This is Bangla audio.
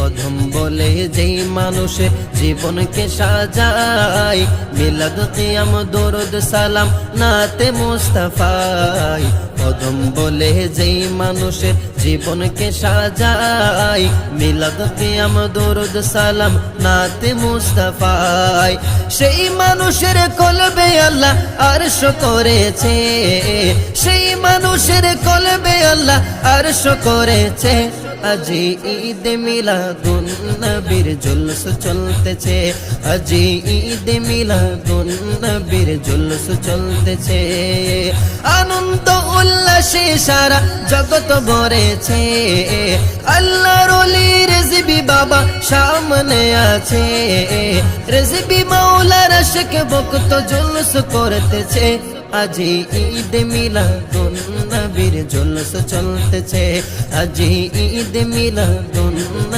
অধম বলে যেই মানুষের জীবনকে সাজায়, মিলাদ কিয়াম দরুদ সালাম নাতে মুস্তাফায়। অধম বলে যেই মানুষের জীবনকে সাজায়, মিলাদ কিয়াম দরুদ সালাম নাতে মুস্তাফায়। সেই মানুষের কলবে আল্লাহ আরশ করেছে, সেই মানুষের কলবে আল্লাহ আরশ করেছে। আজি ঈদ মিলাদুন নবীর জুলুস চলতেছে, আজি ঈদ মিলাদুন নবীর জুলুস চলতেছে। আনন্দ উল্লাসে সারা জগৎ ভরেছে, আল্লাহর ওলি রেজবি বাবা সামনে আছে। রেজবি মাওলার আশিক ভক্ত জুলুস করতেছে, আজি ঈদ মিলাদুন নবীর জুলুস চলতেছে, আজি ঈদ মিলাদুন নবীর